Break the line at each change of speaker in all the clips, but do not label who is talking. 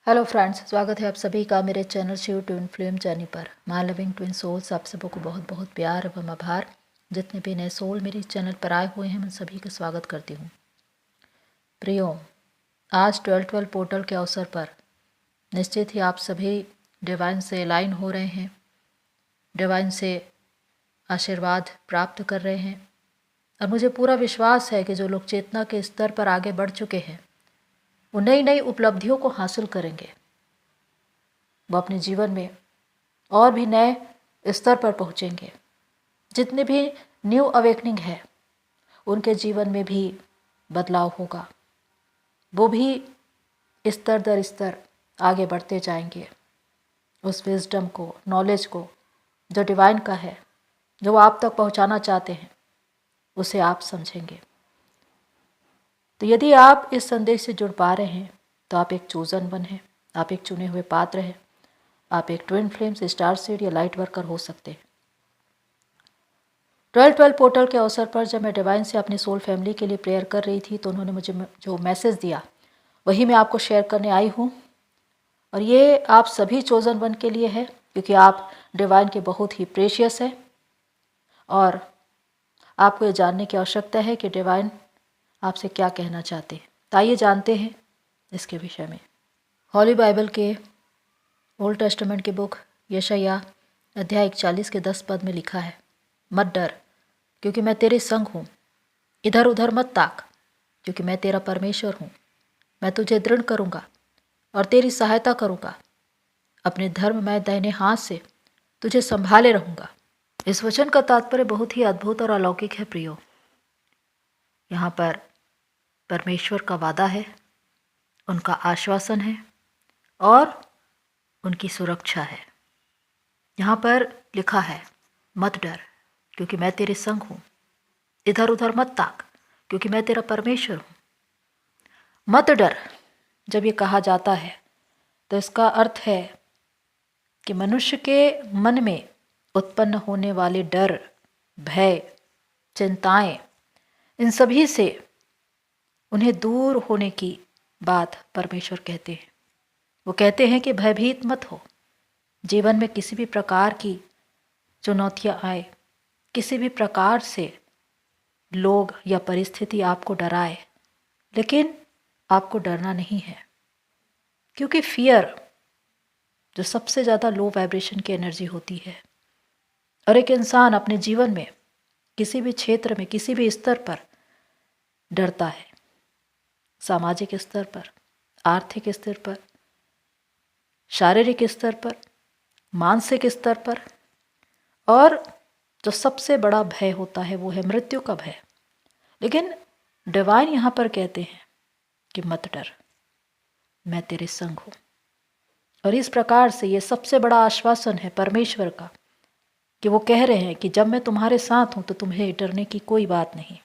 Hello friends, स्वागत है आप सभी का मेरे channel Shiv twin flame journey पर। माय लविंग ट्विन सोल्स, आप सबको बहुत बहुत प्यार एवं आभार। जितने भी नए सोल मेरे चैनल पर आए हुए हैं मैं सभी का स्वागत करती हूँ। प्रियो, आज 12/12 पोर्टल के अवसर पर निश्चित ही आप सभी डिवाइन से अलाइन हो रहे हैं, डिवाइन से आशीर्वाद प्राप्त कर रहे हैं। और मुझे पूरा विश्वास है कि जो लोग चेतना के स्तर पर आगे बढ़ चुके हैं वो नई नई उपलब्धियों को हासिल करेंगे। वो अपने जीवन में और भी नए स्तर पर पहुंचेंगे। जितने भी न्यू अवेकनिंग है उनके जीवन में भी बदलाव होगा। वो भी स्तर दर स्तर आगे बढ़ते जाएंगे। उस विजडम को, नॉलेज को जो डिवाइन का है, जो वो आप तक पहुंचाना चाहते हैं, उसे आप समझेंगे। तो यदि आप इस संदेश से जुड़ पा रहे हैं तो आप एक चोजन वन हैं, आप एक चुने हुए पात्र हैं, आप एक ट्विन फ्लेम्स, स्टार सीड या लाइट वर्कर हो सकते हैं। 12/12 पोर्टल के अवसर पर जब मैं डिवाइन से अपनी सोल फैमिली के लिए प्रेयर कर रही थी तो उन्होंने मुझे जो मैसेज दिया वही मैं आपको शेयर करने आई हूँ। और ये आप सभी चोजन वन के लिए है, क्योंकि आप डिवाइन के बहुत ही प्रेशियस है और आपको ये जानने की आवश्यकता है कि डिवाइन आपसे क्या कहना चाहते हैं। तो आइए जानते हैं इसके विषय में। हॉली बाइबल के ओल्ड टेस्टामेंट की बुक यशायाह अध्याय 41 के 10 पद में लिखा है, मत डर क्योंकि मैं तेरे संग हूँ, इधर उधर मत ताक क्योंकि मैं तेरा परमेश्वर हूँ। मैं तुझे दृढ़ करूँगा और तेरी सहायता करूँगा, अपने धर्ममय दाहिने हाथ से तुझे संभाले रहूँगा। इस वचन का तात्पर्य बहुत ही अद्भुत और अलौकिक है प्रियो। यहाँ पर परमेश्वर का वादा है, उनका आश्वासन है और उनकी सुरक्षा है। यहाँ पर लिखा है, मत डर क्योंकि मैं तेरे संग हूँ, इधर उधर मत ताक क्योंकि मैं तेरा परमेश्वर हूँ। मत डर जब ये कहा जाता है तो इसका अर्थ है कि मनुष्य के मन में उत्पन्न होने वाले डर, भय, चिंताएं, इन सभी से उन्हें दूर होने की बात परमेश्वर कहते हैं। वो कहते हैं कि भयभीत मत हो। जीवन में किसी भी प्रकार की चुनौतियां आए, किसी भी प्रकार से लोग या परिस्थिति आपको डराए, लेकिन आपको डरना नहीं है, क्योंकि फियर जो सबसे ज़्यादा लो वाइब्रेशन की एनर्जी होती है और एक इंसान अपने जीवन में किसी भी क्षेत्र में, किसी भी स्तर पर डरता है। सामाजिक स्तर पर, आर्थिक स्तर पर, शारीरिक स्तर पर, मानसिक स्तर पर, और जो सबसे बड़ा भय होता है वो है मृत्यु का भय। लेकिन डिवाइन यहाँ पर कहते हैं कि मत डर, मैं तेरे संग हूँ। और इस प्रकार से ये सबसे बड़ा आश्वासन है परमेश्वर का कि वो कह रहे हैं कि जब मैं तुम्हारे साथ हूँ तो तुम्हें डरने की कोई बात नहीं।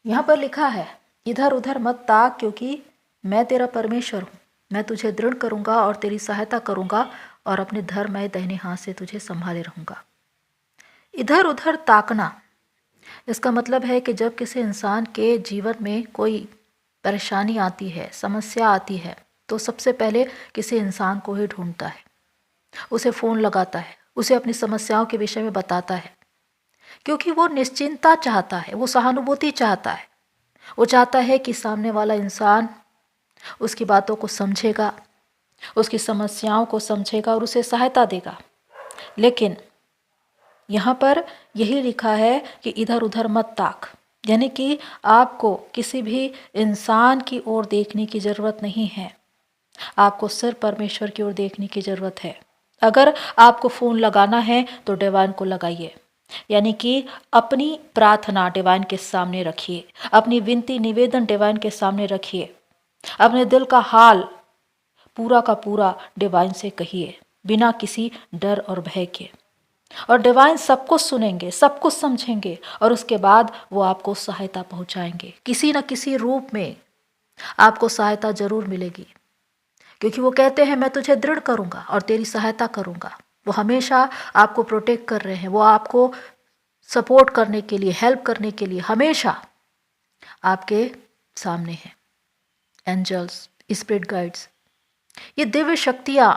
यहाँ पर लिखा है, इधर उधर मत ताक क्योंकि मैं तेरा परमेश्वर हूँ। मैं तुझे दृढ़ करूँगा और तेरी सहायता करूँगा और अपने धर्ममय दाहिने हाथ से तुझे संभाले रहूँगा। इधर उधर ताकना, इसका मतलब है कि जब किसी इंसान के जीवन में कोई परेशानी आती है, समस्या आती है, तो सबसे पहले किसी इंसान को ही ढूंढता है, उसे फ़ोन लगाता है, उसे अपनी समस्याओं के विषय में बताता है, क्योंकि वो निश्चिंतता चाहता है, वो सहानुभूति चाहता है। वो चाहता है कि सामने वाला इंसान उसकी बातों को समझेगा, उसकी समस्याओं को समझेगा और उसे सहायता देगा। लेकिन यहाँ पर यही लिखा है कि इधर उधर मत ताक, यानी कि आपको किसी भी इंसान की ओर देखने की ज़रूरत नहीं है, आपको सिर्फ परमेश्वर की ओर देखने की ज़रूरत है। अगर आपको फ़ोन लगाना है तो डिवाइन को लगाइए, यानी कि अपनी प्रार्थना डिवाइन के सामने रखिए, अपनी विनती निवेदन डिवाइन के सामने रखिए, अपने दिल का हाल पूरा का पूरा डिवाइन से कहिए, बिना किसी डर और भय के। और डिवाइन सब कुछ सुनेंगे, सब कुछ समझेंगे और उसके बाद वो आपको सहायता पहुंचाएंगे। किसी न किसी रूप में आपको सहायता जरूर मिलेगी, क्योंकि वो कहते हैं मैं तुझे दृढ़ करूंगा और तेरी सहायता करूंगा। वो हमेशा आपको प्रोटेक्ट कर रहे हैं, वो आपको सपोर्ट करने के लिए, हेल्प करने के लिए हमेशा आपके सामने हैं। एंजल्स, स्पिरिट गाइड्स ये दिव्य शक्तियाँ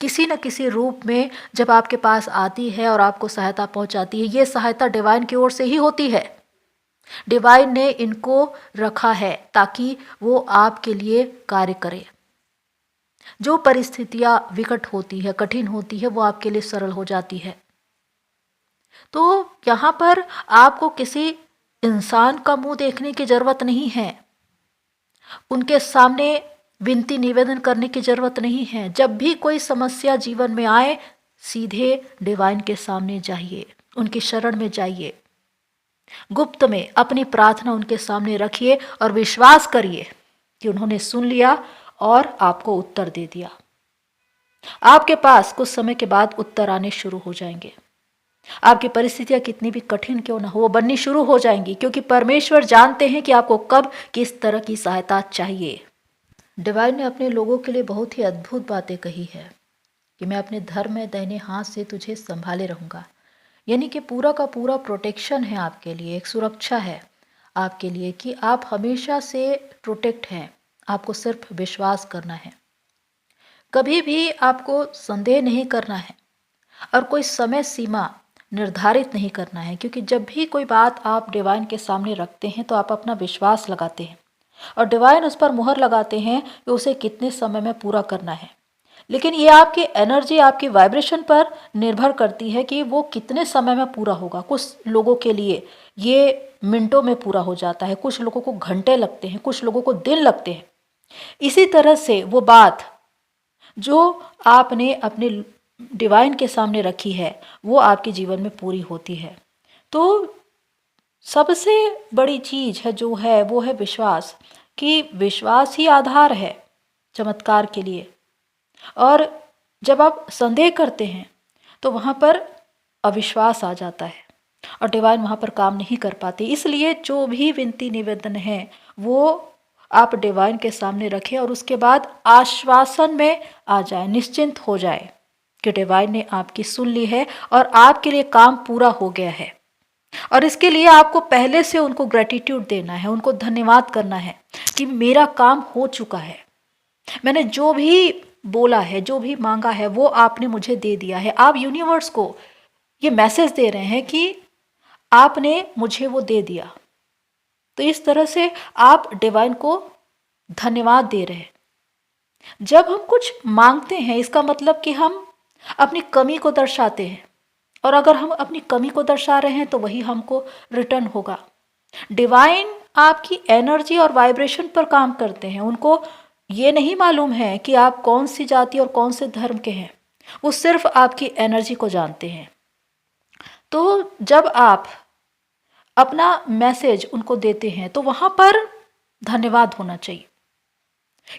किसी न किसी रूप में जब आपके पास आती है और आपको सहायता पहुंचाती है, ये सहायता डिवाइन की ओर से ही होती है। डिवाइन ने इनको रखा है ताकि वो आपके लिए कार्य करे। जो परिस्थितियां विकट होती है, कठिन होती है, वो आपके लिए सरल हो जाती है। तो यहाँ पर आपको किसी इंसान का मुंह देखने की जरूरत नहीं है, उनके सामने विनती निवेदन करने की जरूरत नहीं है। जब भी कोई समस्या जीवन में आए, सीधे डिवाइन के सामने जाइए, उनकी शरण में जाइए, गुप्त में अपनी प्रार्थना उनके सामने रखिए और विश्वास करिए कि उन्होंने सुन लिया और आपको उत्तर दे दिया। आपके पास कुछ समय के बाद उत्तर आने शुरू हो जाएंगे। आपकी परिस्थितियां कितनी भी कठिन क्यों ना हो, वो बननी शुरू हो जाएंगी, क्योंकि परमेश्वर जानते हैं कि आपको कब किस तरह की सहायता चाहिए। डिवाइन ने अपने लोगों के लिए बहुत ही अद्भुत बातें कही है कि मैं अपने धर्म में दाहिने हाथ से तुझे संभाले रहूंगा। यानी कि पूरा का पूरा प्रोटेक्शन है आपके लिए, एक सुरक्षा है आपके लिए कि आप हमेशा से प्रोटेक्ट हैं। आपको सिर्फ विश्वास करना है, कभी भी आपको संदेह नहीं करना है और कोई समय सीमा निर्धारित नहीं करना है, क्योंकि जब भी कोई बात आप डिवाइन के सामने रखते हैं तो आप अपना विश्वास लगाते हैं और डिवाइन उस पर मुहर लगाते हैं कि उसे कितने समय में पूरा करना है। लेकिन ये आपकी एनर्जी, आपकी वाइब्रेशन पर निर्भर करती है कि वो कितने समय में पूरा होगा। कुछ लोगों के लिए ये मिनटों में पूरा हो जाता है, कुछ लोगों को घंटे लगते हैं, कुछ लोगों को दिन लगते हैं। इसी तरह से वो बात जो आपने अपने डिवाइन के सामने रखी है, वो आपके जीवन में पूरी होती है। तो सबसे बड़ी चीज है जो है वो है विश्वास, कि विश्वास ही आधार है चमत्कार के लिए। और जब आप संदेह करते हैं तो वहाँ पर अविश्वास आ जाता है और डिवाइन वहाँ पर काम नहीं कर पाती। इसलिए जो भी विनती निवेदन है वो आप डिवाइन के सामने रखें और उसके बाद आश्वासन में आ जाए, निश्चिंत हो जाए कि डिवाइन ने आपकी सुन ली है और आपके लिए काम पूरा हो गया है। और इसके लिए आपको पहले से उनको ग्रेटिट्यूड देना है, उनको धन्यवाद करना है कि मेरा काम हो चुका है, मैंने जो भी बोला है, जो भी मांगा है, वो आपने मुझे दे दिया है। आप यूनिवर्स को ये मैसेज दे रहे हैं कि आपने मुझे वो दे दिया। तो इस तरह से आप डिवाइन को धन्यवाद दे रहे हैं। जब हम कुछ मांगते हैं इसका मतलब कि हम अपनी कमी को दर्शाते हैं, और अगर हम अपनी कमी को दर्शा रहे हैं तो वही हमको रिटर्न होगा। डिवाइन आपकी एनर्जी और वाइब्रेशन पर काम करते हैं। उनको ये नहीं मालूम है कि आप कौन सी जाति और कौन से धर्म के हैं, वो सिर्फ आपकी एनर्जी को जानते हैं। तो जब आप अपना मैसेज उनको देते हैं तो वहाँ पर धन्यवाद होना चाहिए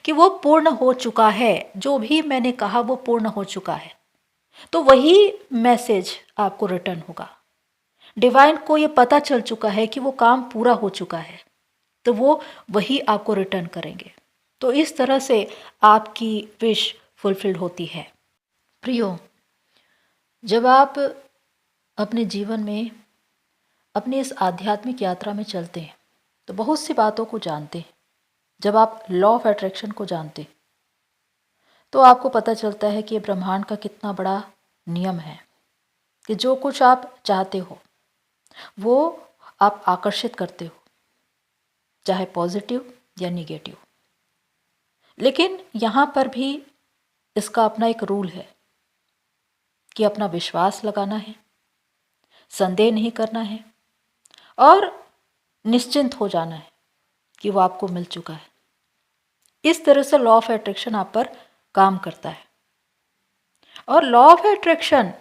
कि वो पूर्ण हो चुका है, जो भी मैंने कहा वो पूर्ण हो चुका है। तो वही मैसेज आपको रिटर्न होगा। डिवाइन को ये पता चल चुका है कि वो काम पूरा हो चुका है, तो वो वही आपको रिटर्न करेंगे। तो इस तरह से आपकी विश फुलफिल्ड होती है। प्रियो, जब आप अपने जीवन में अपनी इस आध्यात्मिक यात्रा में चलते हैं तो बहुत सी बातों को जानते हैं। जब आप लॉ ऑफ अट्रैक्शन को जानते हैं तो आपको पता चलता है कि ये ब्रह्मांड का कितना बड़ा नियम है कि जो कुछ आप चाहते हो वो आप आकर्षित करते हो, चाहे पॉजिटिव या निगेटिव। लेकिन यहाँ पर भी इसका अपना एक रूल है कि अपना विश्वास लगाना है, संदेह नहीं करना है और निश्चिंत हो जाना है कि वो आपको मिल चुका है। इस तरह से लॉ ऑफ अट्रैक्शन आप पर काम करता है। और लॉ ऑफ अट्रैक्शन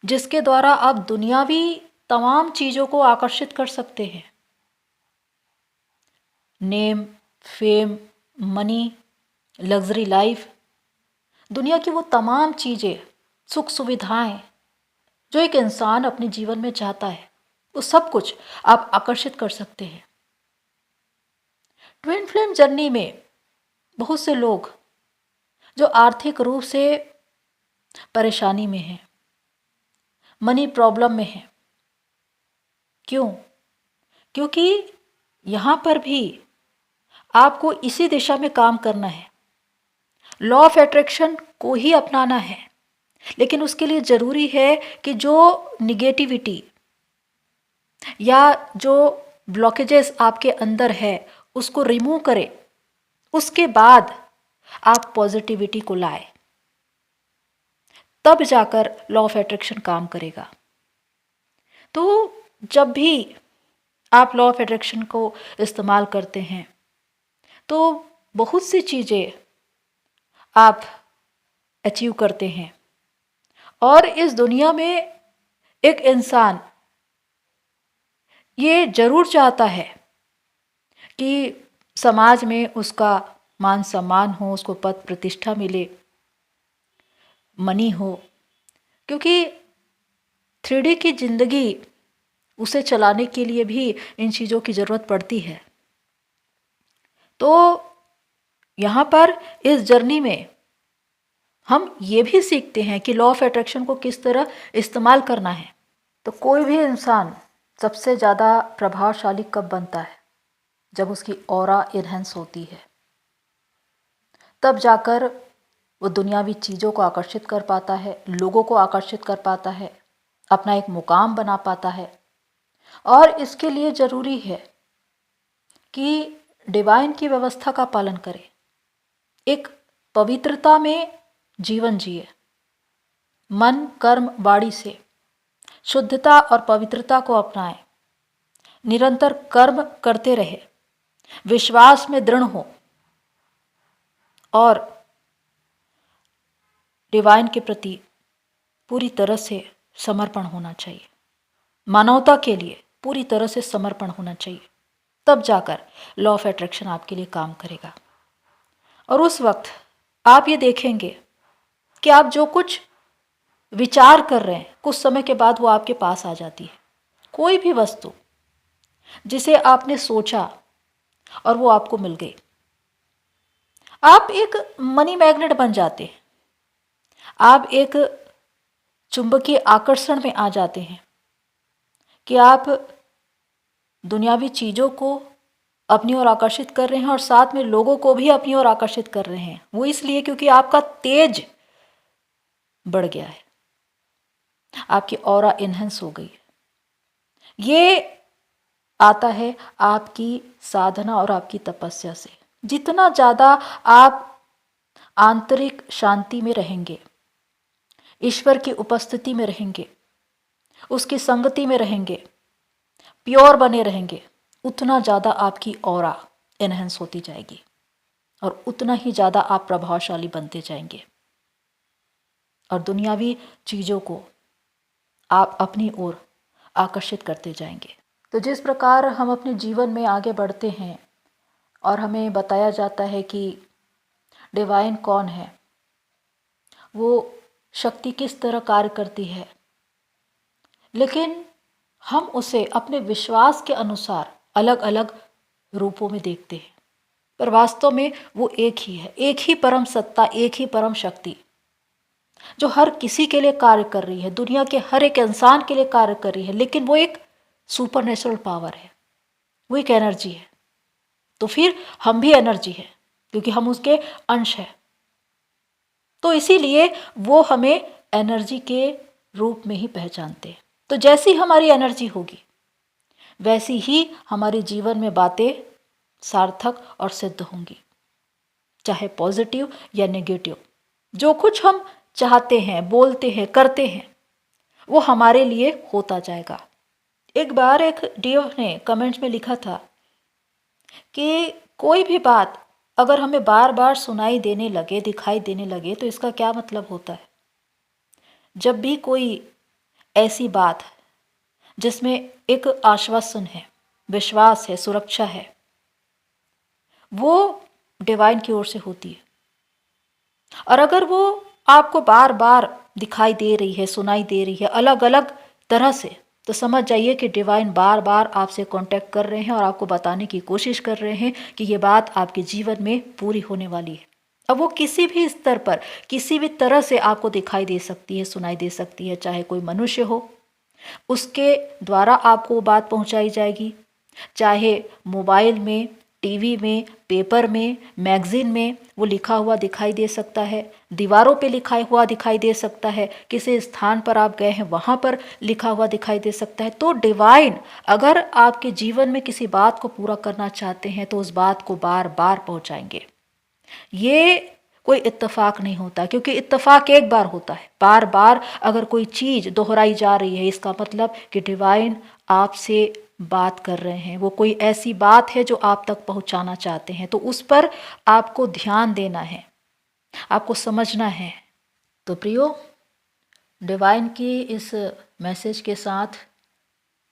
जिसके द्वारा आप दुनियावी तमाम चीज़ों को आकर्षित कर सकते हैं, name, fame, money, luxury life, दुनिया की वो तमाम चीज़ें, सुख सुविधाएं जो एक इंसान अपने जीवन में चाहता है, वो सब कुछ आप आकर्षित कर सकते हैं। ट्विन फ्लेम जर्नी में बहुत से लोग जो आर्थिक रूप से परेशानी में हैं, मनी प्रॉब्लम में हैं। क्यों? क्योंकि यहाँ पर भी आपको इसी दिशा में काम करना है लॉ ऑफ अट्रैक्शन को ही अपनाना है, लेकिन उसके लिए ज़रूरी है कि जो निगेटिविटी या जो ब्लॉकेजेस आपके अंदर है उसको रिमूव करें, उसके बाद आप पॉजिटिविटी को लाए, तब जाकर लॉ ऑफ अट्रैक्शन काम करेगा। तो जब भी आप लॉ ऑफ अट्रैक्शन को इस्तेमाल करते हैं तो बहुत सी चीज़ें आप अचीव करते हैं। और इस दुनिया में एक इंसान ये ज़रूर चाहता है कि समाज में उसका मान सम्मान हो, उसको पद प्रतिष्ठा मिले, मनी हो, क्योंकि 3D की ज़िंदगी उसे चलाने के लिए भी इन चीज़ों की ज़रूरत पड़ती है। तो यहाँ पर इस जर्नी में हम ये भी सीखते हैं कि लॉ ऑफ अट्रैक्शन को किस तरह इस्तेमाल करना है। तो कोई भी इंसान सबसे ज़्यादा प्रभावशाली कब बनता है? जब उसकी ऑरा इन्हेंस होती है, तब जाकर वो दुनियावी चीज़ों को आकर्षित कर पाता है, लोगों को आकर्षित कर पाता है, अपना एक मुकाम बना पाता है। और इसके लिए ज़रूरी है कि डिवाइन की व्यवस्था का पालन करें, एक पवित्रता में जीवन जिए, मन कर्म वाणी से शुद्धता और पवित्रता को अपनाएं, निरंतर कर्म करते रहे, विश्वास में दृढ़ हो और डिवाइन के प्रति पूरी तरह से समर्पण होना चाहिए, मानवता के लिए पूरी तरह से समर्पण होना चाहिए। तब जाकर लॉ ऑफ अट्रैक्शन आपके लिए काम करेगा। और उस वक्त आप ये देखेंगे कि आप जो कुछ विचार कर रहे हैं, कुछ समय के बाद वो आपके पास आ जाती है। कोई भी वस्तु जिसे आपने सोचा और वो आपको मिल गई, आप एक मनी मैग्नेट बन जाते हैं, आप एक चुंबकीय आकर्षण में आ जाते हैं कि आप दुनियावी चीज़ों को अपनी ओर आकर्षित कर रहे हैं और साथ में लोगों को भी अपनी ओर आकर्षित कर रहे हैं। वो इसलिए क्योंकि आपका तेज बढ़ गया है, आपकी ऑरा इन्हेंस हो गई है। ये आता है आपकी साधना और आपकी तपस्या से। जितना ज़्यादा आप आंतरिक शांति में रहेंगे, ईश्वर की उपस्थिति में रहेंगे, उसकी संगति में रहेंगे, प्योर बने रहेंगे, उतना ज़्यादा आपकी ऑरा एनहेंस होती जाएगी और उतना ही ज़्यादा आप प्रभावशाली बनते जाएंगे और दुनियावी चीज़ों को आप अपनी ओर आकर्षित करते जाएंगे। तो जिस प्रकार हम अपने जीवन में आगे बढ़ते हैं और हमें बताया जाता है कि डिवाइन कौन है, वो शक्ति किस तरह कार्य करती है, लेकिन हम उसे अपने विश्वास के अनुसार अलग अलग रूपों में देखते हैं, पर वास्तव में वो एक ही है, एक ही परम सत्ता, एक ही परम शक्ति जो हर किसी के लिए कार्य कर रही है, दुनिया के हर एक इंसान के लिए कार्य कर रही है। लेकिन वो एक सुपर नेचुरल पावर है, वो एक एनर्जी है। तो फिर हम भी एनर्जी है क्योंकि हम उसके अंश हैं। तो इसीलिए वो हमें एनर्जी के रूप में ही पहचानते हैं। तो जैसी हमारी एनर्जी होगी वैसी ही हमारे जीवन में बातें सार्थक और सिद्ध होंगी, चाहे पॉजिटिव या नेगेटिव। जो कुछ हम चाहते हैं, बोलते हैं, करते हैं, वो हमारे लिए होता जाएगा। एक बार एक डीओ ने कमेंट्स में लिखा था कि कोई भी बात अगर हमें बार बार सुनाई देने लगे, दिखाई देने लगे, तो इसका क्या मतलब होता है? जब भी कोई ऐसी बात जिसमें एक आश्वासन है, विश्वास है, सुरक्षा है, वो डिवाइन की ओर से होती है। और अगर वो आपको बार बार दिखाई दे रही है, सुनाई दे रही है अलग अलग तरह से, तो समझ जाइए कि डिवाइन बार बार आपसे कांटेक्ट कर रहे हैं और आपको बताने की कोशिश कर रहे हैं कि ये बात आपके जीवन में पूरी होने वाली है। अब वो किसी भी स्तर पर, किसी भी तरह से आपको दिखाई दे सकती है, सुनाई दे सकती है। चाहे कोई मनुष्य हो, उसके द्वारा आपको वो बात पहुंचाई जाएगी, चाहे मोबाइल में टीवी में, पेपर में, मैगजीन में वो लिखा हुआ दिखाई दे सकता है, दीवारों पे लिखा हुआ दिखाई दे सकता है, किसी स्थान पर आप गए हैं वहाँ पर लिखा हुआ दिखाई दे सकता है। तो डिवाइन अगर आपके जीवन में किसी बात को पूरा करना चाहते हैं तो उस बात को बार बार पहुँचाएंगे। ये कोई इत्तेफाक नहीं होता, क्योंकि इत्तेफाक एक बार होता है। बार बार अगर कोई चीज़ दोहराई जा रही है, इसका मतलब कि डिवाइन आपसे बात कर रहे हैं, वो कोई ऐसी बात है जो आप तक पहुंचाना चाहते हैं। तो उस पर आपको ध्यान देना है, आपको समझना है। तो प्रियो, डिवाइन की इस मैसेज के साथ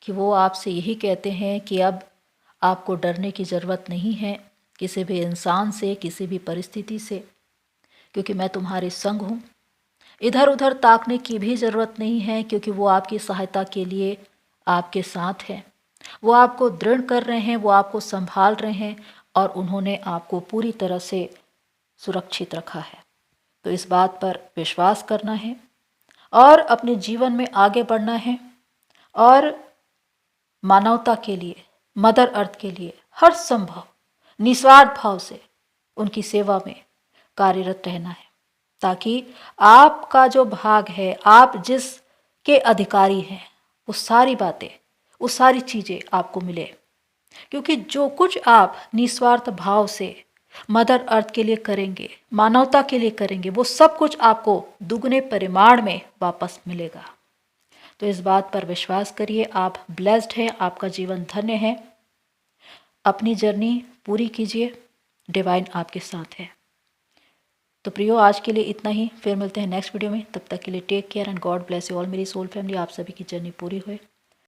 कि वो आपसे यही कहते हैं कि अब आपको डरने की ज़रूरत नहीं है किसी भी इंसान से, किसी भी परिस्थिति से, क्योंकि मैं तुम्हारे संग हूँ। इधर उधर ताकने की भी ज़रूरत नहीं है, क्योंकि वो आपकी सहायता के लिए आपके साथ है। वो आपको दृढ़ कर रहे हैं, वो आपको संभाल रहे हैं और उन्होंने आपको पूरी तरह से सुरक्षित रखा है। तो इस बात पर विश्वास करना है और अपने जीवन में आगे बढ़ना है और मानवता के लिए, मदर अर्थ के लिए हर संभव निस्वार्थ भाव से उनकी सेवा में कार्यरत रहना है, ताकि आपका जो भाग है, आप जिसके अधिकारी हैं, वो सारी बातें, वो सारी चीज़ें आपको मिले। क्योंकि जो कुछ आप निस्वार्थ भाव से मदर अर्थ के लिए करेंगे, मानवता के लिए करेंगे, वो सब कुछ आपको दुगने परिमाण में वापस मिलेगा। तो इस बात पर विश्वास करिए। आप ब्लेस्ड हैं, आपका जीवन धन्य है। अपनी जर्नी पूरी कीजिए, डिवाइन आपके साथ है। तो प्रियो, आज के लिए इतना ही। फिर मिलते हैं नेक्स्ट वीडियो में। तब तक के लिए take care and God bless you all. मेरी सोल फैमिली, आप सभी की जर्नी पूरी हुए।